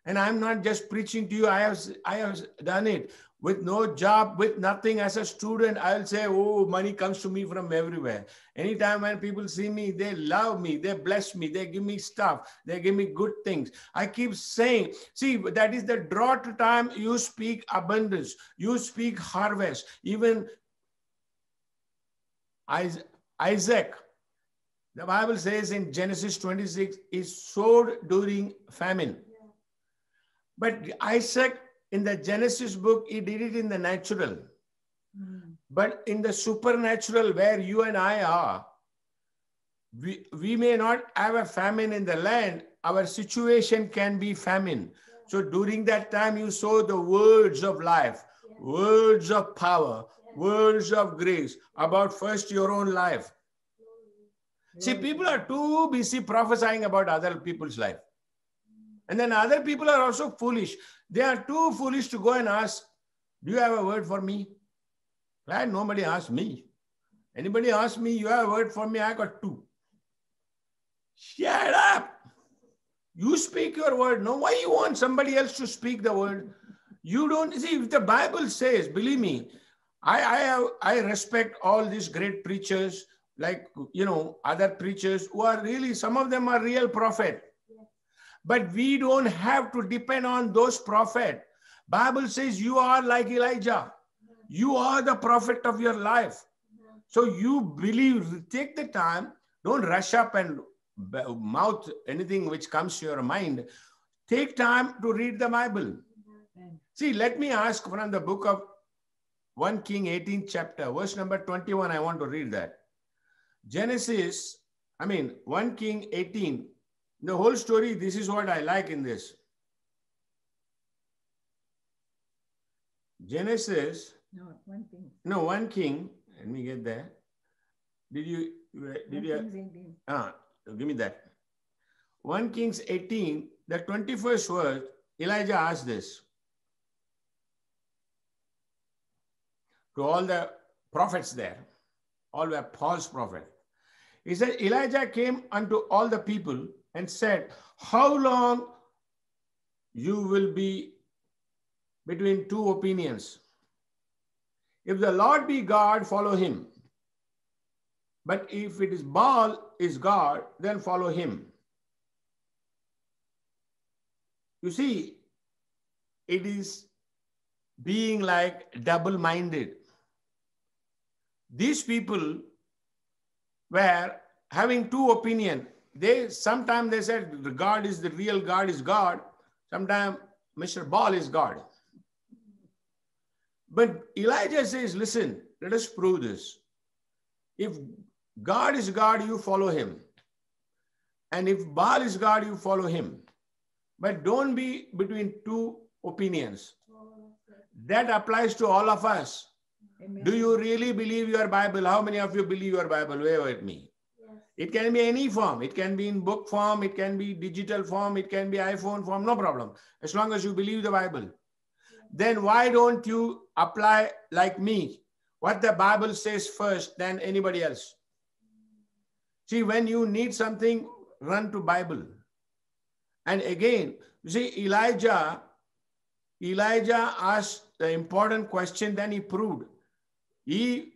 And I'm not just preaching to you. I have done it with no job, with nothing. As a student, I'll say, oh, money comes to me from everywhere. Anytime when people see me, they love me, they bless me, they give me stuff, they give me good things. I keep saying, see, that is the drought time. You speak abundance, you speak harvest. Even Isaac, the Bible says in Genesis 26, is sowed during famine. But Isaac, in the Genesis book, he did it in the natural. But in the supernatural, where you and I are, we may not have a famine in the land. Our situation can be famine. So during that time, you sow the words of life, words of power, words of grace about first your own life. See, people are too busy prophesying about other people's life. And then other people are also foolish. They are too foolish to go and ask, do you have a word for me? Right? Nobody asked me. Anybody asked me, you have a word for me? I got two. Shut up. You speak your word. No, why you want somebody else to speak the word? You don't see, if the Bible says, believe me, I respect all these great preachers, like, other preachers who are really, some of them are real prophet. But we don't have to depend on those prophets. Bible says you are like Elijah. You are the prophet of your life. So you believe, take the time, don't rush up and mouth anything which comes to your mind. Take time to read the Bible. See, let me ask from the book of 1 King 18th chapter, verse number 21, I want to read that. 1 King 18, the whole story, this is what I like in this. Genesis. No, 1 King. No, 1 King. Let me get there. Did you? Give me that. 1 Kings 18, the 21st verse, Elijah asked this to all the prophets there. All were false prophets. He said, Elijah came unto all the people and said, how long you will be between two opinions? If the Lord be God, follow him. But if it is Baal is God, then follow him. You see, it is being like double-minded. These people were having two opinions. Sometimes they said God is the real God is God. Sometimes Mr. Baal is God. But Elijah says, listen, let us prove this. If God is God, you follow him. And if Baal is God, you follow him. But don't be between two opinions. That applies to all of us. Amen. Do you really believe your Bible? How many of you believe your Bible? Wave at me. Yes. It can be any form. It can be in book form. It can be digital form. It can be iPhone form. No problem. As long as you believe the Bible. Yes. Then why don't you apply like me? What the Bible says first than anybody else. See, when you need something, run to Bible. And again, you see, Elijah asked the important question, then he proved. He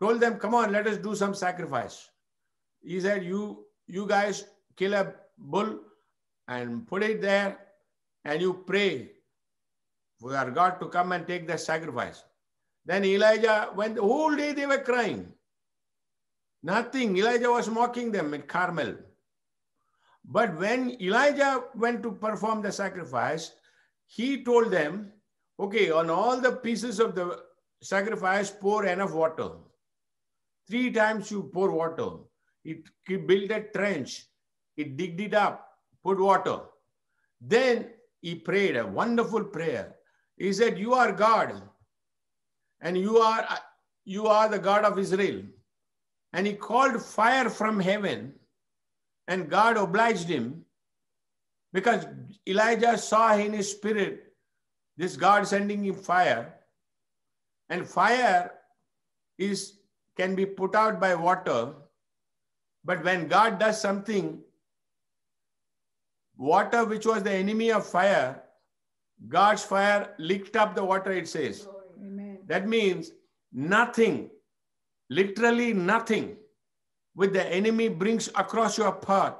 told them, come on, let us do some sacrifice. He said, you guys kill a bull and put it there and you pray for our God to come and take the sacrifice. Then Elijah went, the whole day they were crying. Nothing. Elijah was mocking them in Carmel. But when Elijah went to perform the sacrifice, he told them, okay, on all the pieces of the sacrifice, pour enough water. 3 times you pour water. He built a trench. He digged it up, put water. Then he prayed a wonderful prayer. He said, you are God, and you are the God of Israel. And he called fire from heaven, and God obliged him, because Elijah saw in his spirit this God sending him fire. And fire can be put out by water. But when God does something, water which was the enemy of fire, God's fire licked up the water, it says. Amen. That means nothing, literally nothing, which the enemy brings across your path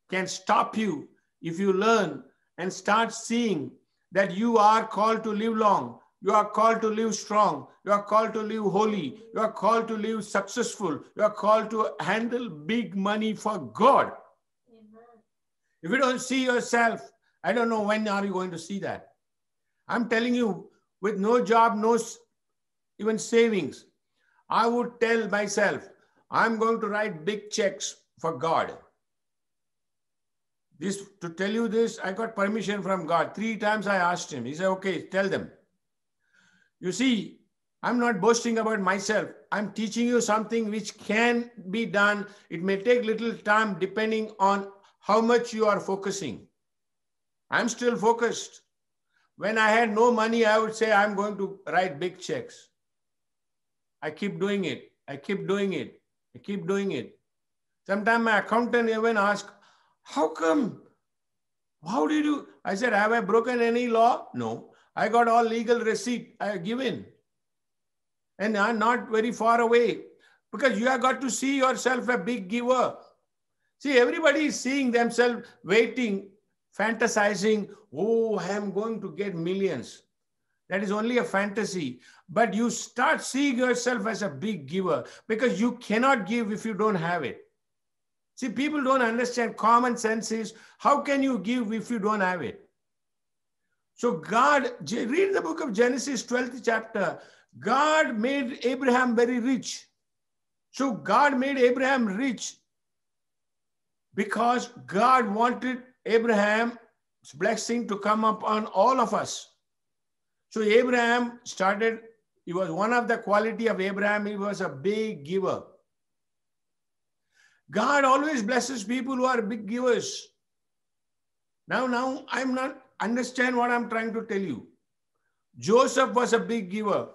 can stop you if you learn and start seeing that you are called to live long. You are called to live strong. You are called to live holy. You are called to live successful. You are called to handle big money for God. Amen. If you don't see yourself, I don't know when are you going to see that. I'm telling you, with no job, no even savings, I would tell myself, I'm going to write big checks for God. To tell you this, I got permission from God. 3 times I asked him. He said, okay, tell them. You see, I'm not boasting about myself. I'm teaching you something which can be done. It may take little time depending on how much you are focusing. I'm still focused. When I had no money, I would say, I'm going to write big checks. I keep doing it. I keep doing it. I keep doing it. Sometimes my accountant even asks, how come? How did you? I said, have I broken any law? No. I got all legal receipt I have given. And I'm not very far away. Because you have got to see yourself a big giver. See, everybody is seeing themselves waiting, fantasizing, oh, I am going to get millions. That is only a fantasy. But you start seeing yourself as a big giver, because you cannot give if you don't have it. See, people don't understand. Common sense is, how can you give if you don't have it? So God, read the book of Genesis, 12th chapter. God made Abraham very rich. So God made Abraham rich because God wanted Abraham's blessing to come upon all of us. So Abraham started, he was one of the quality of Abraham, he was a big giver. God always blesses people who are big givers. Now I'm not understand what I'm trying to tell you. Joseph was a big giver.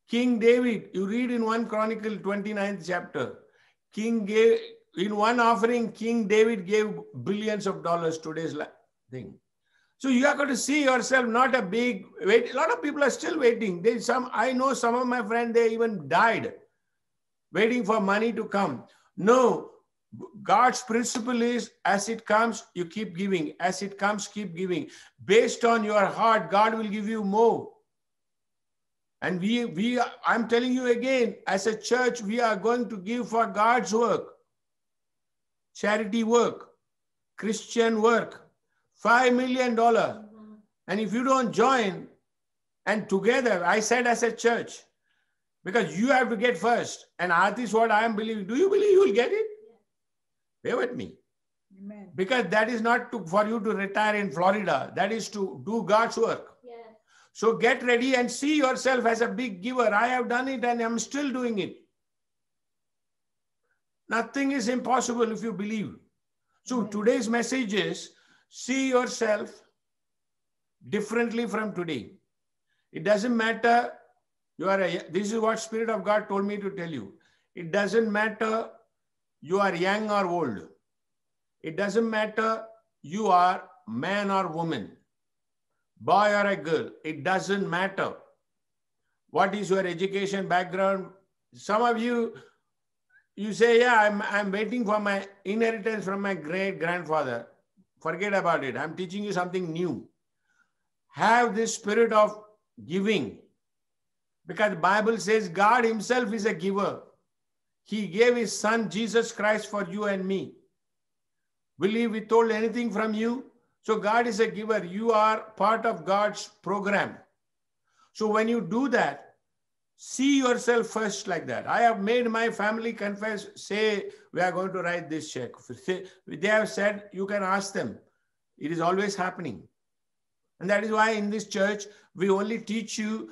King David, you read in 1 Chronicle 29th chapter, in one offering, King David gave billions of dollars, today's thing. So you have got to see yourself not a big wait. A lot of people are still waiting. I know some of my friends, they even died waiting for money to come. No, God's principle is, as it comes, you keep giving. As it comes, keep giving. Based on your heart, God will give you more. And I'm telling you again, as a church, we are going to give for God's work, charity work, Christian work, $5 million. And if you don't join, and together, I said as a church, because you have to get first. And that is what I am believing. Do you believe you will get it? Bear with me. Amen. Because that is not for you to retire in Florida. That is to do God's work. So get ready and see yourself as a big giver. I have done it and I'm still doing it. Nothing is impossible if you believe. So today's message is, see yourself differently from today. It doesn't matter. This is what Spirit of God told me to tell you. It doesn't matter you are young or old. It doesn't matter you are man or woman, boy or a girl. It doesn't matter. What is your education background? Some of you say, yeah, I'm waiting for my inheritance from my great-grandfather. Forget about it. I'm teaching you something new. Have this spirit of giving. Because the Bible says God himself is a giver. He gave his son, Jesus Christ, for you and me. Will he withhold anything from you? So God is a giver. You are part of God's program. So when you do that, see yourself first like that. I have made my family confess, say, we are going to write this check. They have said, you can ask them. It is always happening. And that is why in this church, we only teach you,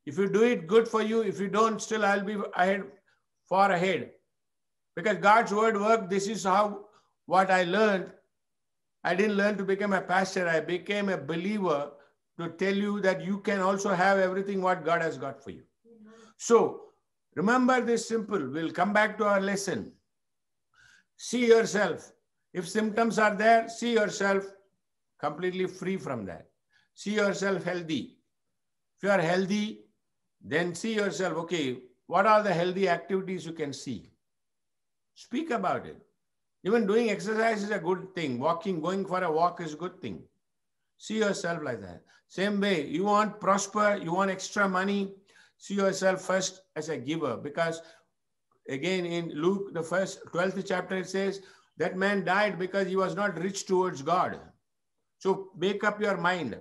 if you do it, good for you. If you don't, still I'll be ahead, far ahead. Because God's word worked. This is how, what I learned. I didn't learn to become a pastor. I became a believer to tell you that you can also have everything what God has got for you. So remember this simple. We'll come back to our lesson. See yourself. If symptoms are there, see yourself completely free from that. See yourself healthy. If you are healthy, then see yourself, okay, what are the healthy activities you can see? Speak about it. Even doing exercise is a good thing. Walking, going for a walk is a good thing. See yourself like that. Same way, you want prosper, you want extra money, see yourself first as a giver. Because again, in Luke, the 12th chapter, it says that man died because he was not rich towards God. So make up your mind.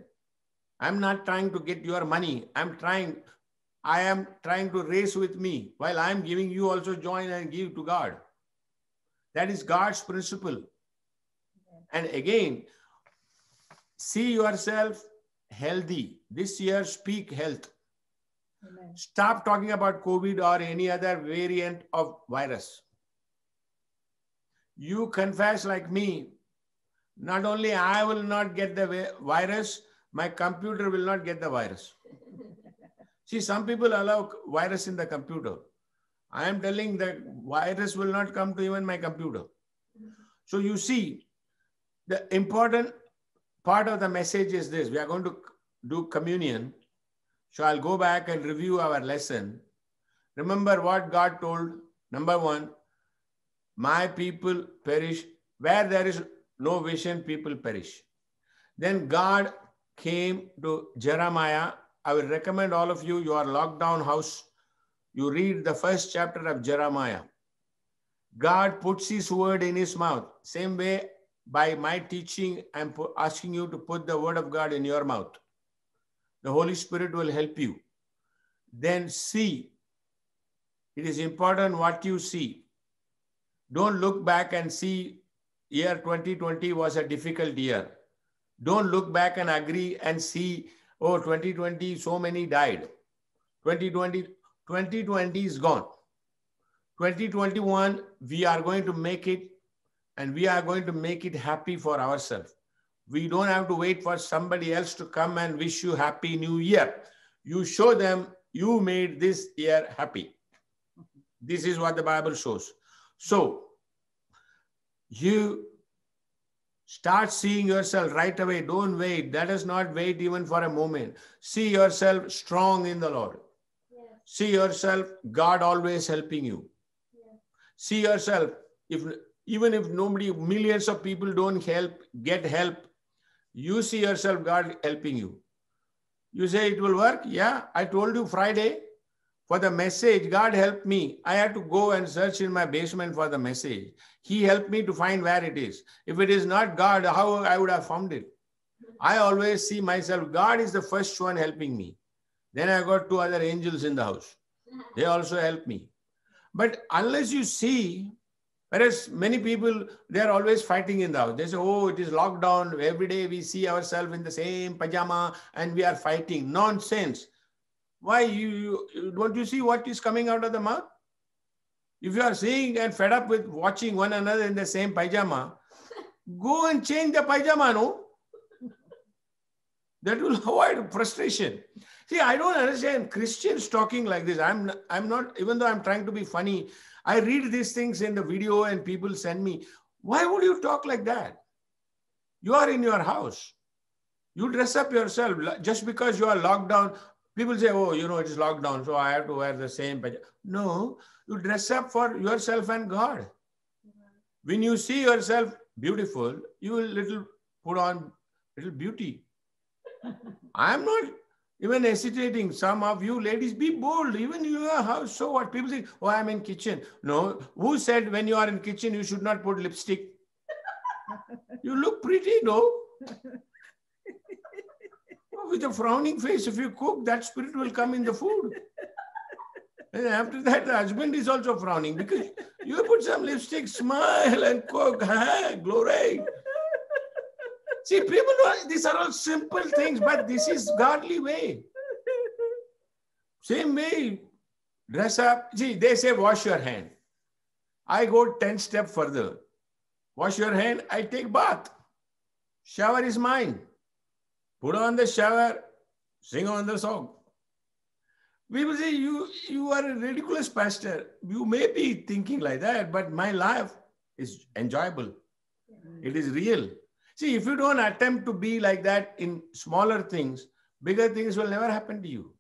I'm not trying to get your money. I am trying to race with me. While I'm giving, you also join and give to God. That is God's principle. And again, see yourself healthy. This year, speak health. Amen. Stop talking about COVID or any other variant of virus. You confess like me. Not only I will not get the virus, my computer will not get the virus. See, some people allow virus in the computer. I am telling that virus will not come to even my computer. So you see, the important part of the message is this. We are going to do communion. So I'll go back and review our lesson. Remember what God told. Number one, my people perish. Where there is no vision, people perish. Then God came to Jeremiah. I will recommend all of you, your lockdown house, you read the first chapter of Jeremiah. God puts his word in his mouth. Same way, by my teaching, I'm asking you to put the word of God in your mouth. The Holy Spirit will help you. Then see. It is important what you see. Don't look back and see year 2020 was a difficult year. Don't look back and agree and see, oh, 2020, so many died. 2020 is gone. 2021, we are going to make it, and we are going to make it happy for ourselves. We don't have to wait for somebody else to come and wish you Happy New Year. You show them you made this year happy. This is what the Bible shows. So, you start seeing yourself right away. Don't wait. Let us not wait even for a moment. See yourself strong in the Lord. Yes. See yourself, God always helping you. Yes. See yourself, even if nobody, millions of people don't get help, you see yourself, God helping you. You say it will work? Yeah, I told you Friday for the message, God helped me. I had to go and search in my basement for the message. He helped me to find where it is. If it is not God, how I would have found it? I always see myself, God is the first one helping me. Then I got two other angels in the house. They also help me. But unless you see, whereas many people, they are always fighting in the house. They say, oh, it is lockdown. Every day we see ourselves in the same pajama and we are fighting. Nonsense. Why don't you see what is coming out of the mouth? If you are seeing and fed up with watching one another in the same pajama, go and change the pajama, no? That will avoid frustration. See, I don't understand Christians talking like this. I'm not, even though I'm trying to be funny, I read these things in the video and people send me, why would you talk like that? You are in your house. You dress up yourself just because you are locked down. People say, oh, it is locked down, so I have to wear the same pajama. No, you dress up for yourself and God. When you see yourself beautiful, you will put on little beauty. I'm not even hesitating. Some of you ladies, be bold. Even in your house, so what? People say, oh, I'm in kitchen. No, who said when you are in kitchen, you should not put lipstick? You look pretty, no? With a frowning face, if you cook, that spirit will come in the food. And after that, the husband is also frowning because you put some lipstick, smile and cook. Glory. See, people know these are all simple things, but this is godly way. Same way, dress up. See, they say wash your hand. I go 10 steps further. Wash your hand, I take bath. Shower is mine. Put on the shower, sing on the song. People say, you are a ridiculous pastor. You may be thinking like that, but my life is enjoyable. It is real. See, if you don't attempt to be like that in smaller things, bigger things will never happen to you.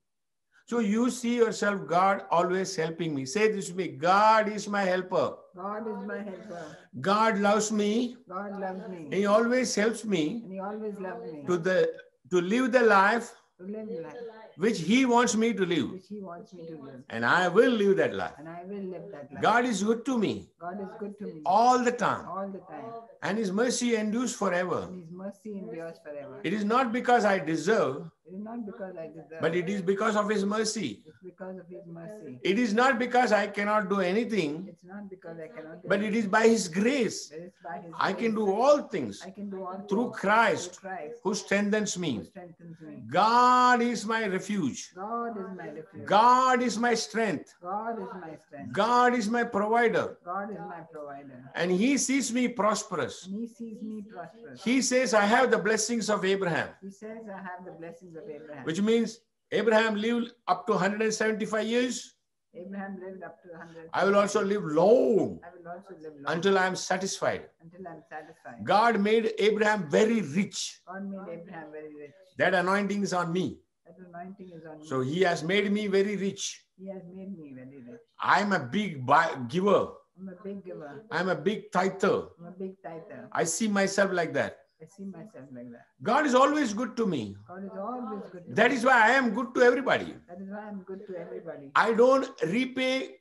So you see yourself, God always helping me. Say this to me, God is my helper. God is my helper. God loves me. God loves me. He always helps me And He always loves me. to live the life To live the life which He wants me to live. which He wants me to live. And I will live that life. And I will live that life. God is good to me God is good to me all the time. all the time. And His mercy endures forever. And His mercy endures forever. It is not because I deserve, It is not because I deserve but it is because of His mercy. It's because of His mercy. It is not because I cannot do anything, It's not because I cannot do but it is by His grace. But it's by His I grace. can do all things I can do all through things Christ through Christ who strengthens who me. strengthens me. God is my refuge. God is my refuge. God is my strength. God is my strength. God is my provider. God is my provider. And He sees me prosperous. And He sees me prosperous. He says, I have the blessings of Abraham, He says, I have the blessings of Abraham. which means Abraham lived up to 175 years. Abraham lived up to 100. I will also live long I will also live long until I am satisfied. until I'm satisfied. God made Abraham very rich. God made Abraham very rich. That anointing is on me. That anointing is on So me. He has made me very rich. He has made me very rich. I am a big giver. I'm a big giver. I am a big tither. I'm a big tither. I see myself like that. I see myself like that. God is always good to me. God is always good to That me. is why I am good to everybody. That is why I'm good to everybody. I don't repay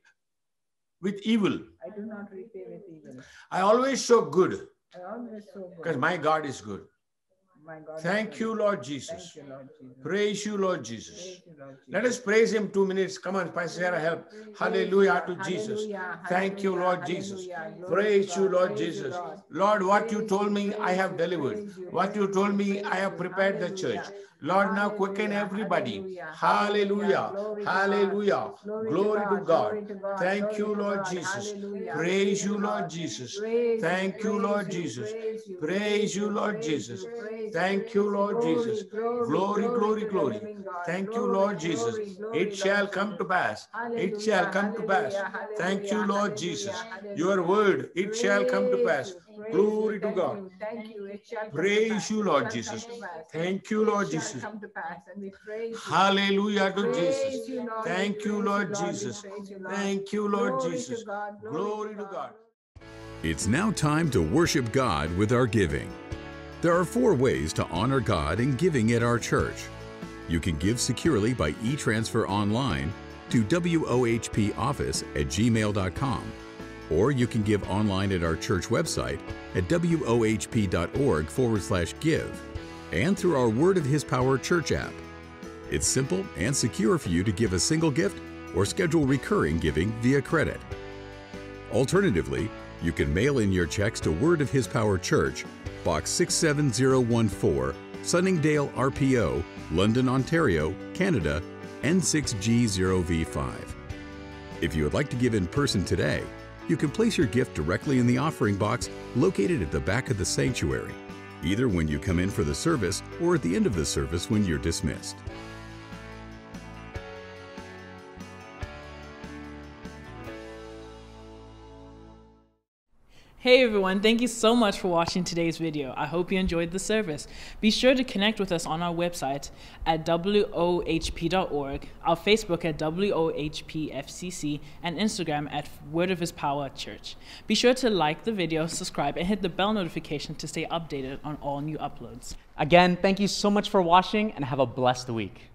with evil. I do not repay with evil. I always show good I always show because good. my God is good. My God. is Thank good. you, Lord Thank Jesus. you, Lord Jesus. Praise you, Lord Jesus. Praise you, Lord Jesus. Let us praise Him 2 minutes. Come on, Pastor Sarah, help. Hallelujah to Jesus. Hallelujah, Thank you, hallelujah, Lord Jesus. hallelujah. Glory Praise to you, God, Lord praise you, Jesus. Lord. Lord, what you Praise told you, me, I praise have you, delivered. praise you, What you praise told you, me, praise I have you. prepared the church. Hallelujah. Lord, now quicken Hallelujah, everybody. hallelujah, Hallelujah. hallelujah. Glory to God. Hallelujah. Glory to God. Glory to God. Thank Glory you, to Lord God. Jesus. Hallelujah. Praise you, Praise Lord God. Jesus. Praise Thank you, Lord Jesus. Praise you, Lord Jesus. Thank you, Lord Jesus. Glory, glory, glory. Thank you, Lord Jesus. It shall come to pass. It shall come to pass. Thank you, Lord Jesus. Your word, it shall come to pass. Glory to God. Thank you. It shall come to Praise pass. you, It Lord shall Jesus. come to pass. Thank you, Lord It shall Jesus. come to pass, and we praise you. Hallelujah to Praise Jesus. you, Lord. Thank We you, praise Lord Lord. We Jesus. praise you, Lord. Thank you, Lord Glory Jesus. to God. Glory to God. It's now time to worship God with our giving. There are 4 ways to honor God in giving at our church. You can give securely by e-transfer online to wohpoffice@gmail.com, or you can give online at our church website at wohp.org/give, and through our Word of His Power church app. It's simple and secure for you to give a single gift or schedule recurring giving via credit. Alternatively, you can mail in your checks to Word of His Power Church, Box 67014, Sunningdale RPO, London, Ontario, Canada, N6G0V5. If you would like to give in person today, you can place your gift directly in the offering box located at the back of the sanctuary, either when you come in for the service or at the end of the service when you're dismissed. Hey everyone, thank you so much for watching today's video. I hope you enjoyed the service. Be sure to connect with us on our website at wohp.org, our Facebook at wohpfcc, and Instagram at Word of His Power Church. Be sure to like the video, subscribe, and hit the bell notification to stay updated on all new uploads. Again, thank you so much for watching and have a blessed week.